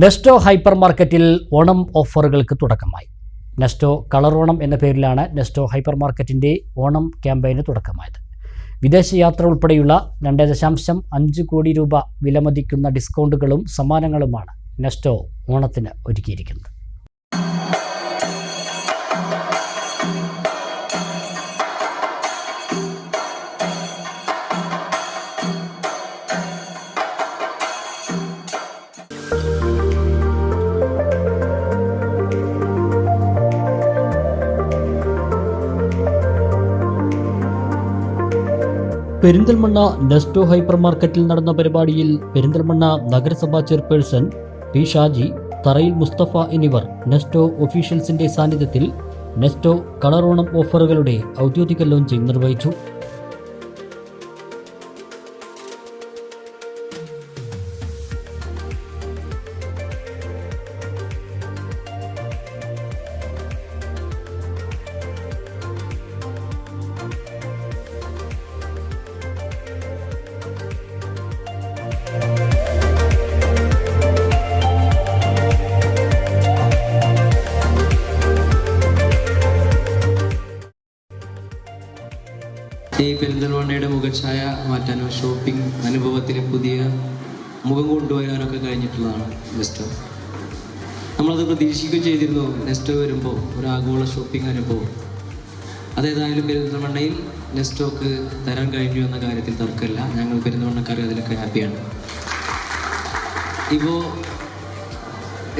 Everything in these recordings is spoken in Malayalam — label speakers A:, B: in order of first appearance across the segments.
A: നെസ്റ്റോ ഹൈപ്പർ മാർക്കറ്റിൽ ഓണം ഓഫറുകൾക്ക് തുടക്കമായി. നെസ്റ്റോ കളർ ഓണം എന്ന പേരിലാണ് നെസ്റ്റോ ഹൈപ്പർ മാർക്കറ്റിൻ്റെ ഓണം ക്യാമ്പയിന് തുടക്കമായത്. വിദേശയാത്ര ഉൾപ്പെടെയുള്ള 2.5 കോടി രൂപ വിലമതിക്കുന്ന ഡിസ്കൗണ്ടുകളും സമ്മാനങ്ങളുമാണ് നെസ്റ്റോ ഓണത്തിന് ഒരുക്കിയിരിക്കുന്നത്. പെരിന്തൽമണ്ണ നെസ്റ്റോ ഹൈപ്പർ മാർക്കറ്റിൽ നടന്ന പരിപാടിയിൽ പെരിന്തൽമണ്ണ നഗരസഭാ ചെയർപേഴ്സൺ പി ഷാജി, തറയിൽ മുസ്തഫ എന്നിവർ നെസ്റ്റോ ഒഫീഷ്യൽസിന്റെ സാന്നിധ്യത്തിൽ നെസ്റ്റോ കളർ ഓണം ഓഫറുകളുടെ ഔദ്യോഗിക ലോഞ്ചിംഗ് നിർവഹിച്ചു.
B: ഈ പെരിന്തൽമണ്ണയുടെ മുഖഛായ മാറ്റാനോ ഷോപ്പിംഗ് അനുഭവത്തിന് പുതിയ മുഖം കൊണ്ടുവരാനൊക്കെ കഴിഞ്ഞിട്ടുള്ളതാണ് നെസ്റ്റോ. നമ്മളത് പ്രതീക്ഷിക്കുകയും ചെയ്തിരുന്നു. നെസ്റ്റോ വരുമ്പോൾ ഒരു ആഗോള ഷോപ്പിംഗ് അനുഭവം അതേതായാലും പെരിന്തൽമണ്ണയിൽ നെസ്റ്റോക്ക് തരാൻ കഴിഞ്ഞു എന്ന കാര്യത്തിൽ തർക്കമില്ല. ഞങ്ങൾ പെരിന്തൽമണ്ണക്കാർ അതിലൊക്കെ ഹാപ്പിയാണ്. ഇപ്പോൾ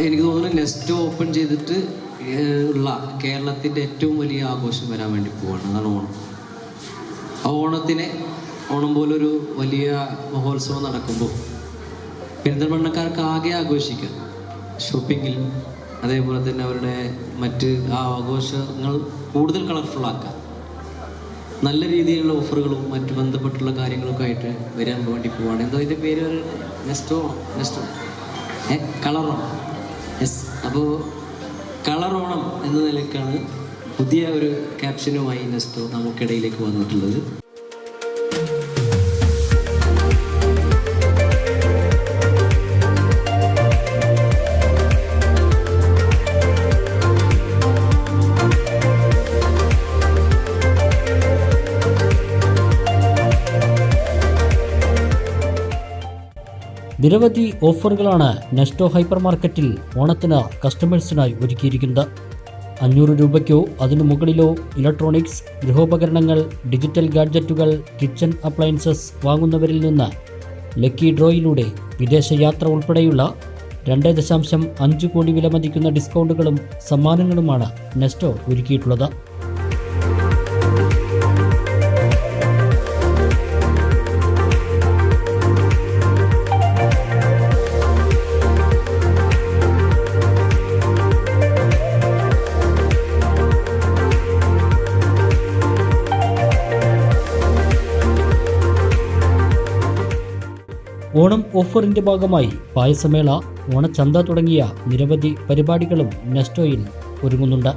B: എനിക്ക് തോന്നുന്നു നെസ്റ്റോ ഓപ്പൺ ചെയ്തിട്ട് ഉള്ള കേരളത്തിൻ്റെ ഏറ്റവും വലിയ ആഘോഷം വരാൻ വേണ്ടി പോവാണ്. അതാണ് ഓണം. ആ ഓണം പോലൊരു വലിയ മഹോത്സവം നടക്കുമ്പോൾ പെരിന്തൽമണ്ണക്കാർക്ക് ആകെ ആഘോഷിക്കാം. ഷോപ്പിങ്ങിലും അതേപോലെ തന്നെ അവരുടെ മറ്റ് ആ ആഘോഷങ്ങൾ കൂടുതൽ കളർഫുള്ളാക്കാം. നല്ല രീതിയിലുള്ള ഓഫറുകളും മറ്റു ബന്ധപ്പെട്ടുള്ള കാര്യങ്ങളൊക്കെ ആയിട്ട് വരാൻ വേണ്ടി പോവാണ്. എന്താ അതിൻ്റെ പേര് നെസ്റ്റോ കളർ ഓണം. യെസ്, അപ്പോൾ കളർ ഓണം എന്ന നിലയ്ക്കാണ് പുതിയ ഒരു ക്യാപ്ഷനുമായി നെസ്റ്റോ നമുക്കിടയിലേക്ക് വന്നിട്ടുള്ളത്.
A: നിരവധി ഓഫറുകളാണ് നെസ്റ്റോ ഹൈപ്പർ മാർക്കറ്റിൽ ഓണത്തിന് കസ്റ്റമേഴ്സിനായി ഒരുക്കിയിരിക്കുന്നത്. 500 രൂപയ്ക്കോ അതിനു മുകളിലോ ഇലക്ട്രോണിക്സ്, ഗൃഹോപകരണങ്ങൾ, ഡിജിറ്റൽ ഗാഡ്ജറ്റുകൾ, കിച്ചൺ അപ്ലയൻസസ് വാങ്ങുന്നവരിൽ നിന്ന് ലക്കി ഡ്രോയിലൂടെ വിദേശയാത്ര ഉൾപ്പെടെയുള്ള 2.5 കോടി വിലമതിക്കുന്ന ഡിസ്കൗണ്ടുകളും സമ്മാനങ്ങളുമാണ് നെസ്റ്റോ ഒരുക്കിയിട്ടുള്ളത്. ഓണം ഓഫറിന്റെ ഭാഗമായി പായസമേള, ഓണച്ചന്ത തുടങ്ങിയ നിരവധി പരിപാടികളും നെസ്റ്റോയിൽ ഒരുങ്ങുന്നുണ്ട്.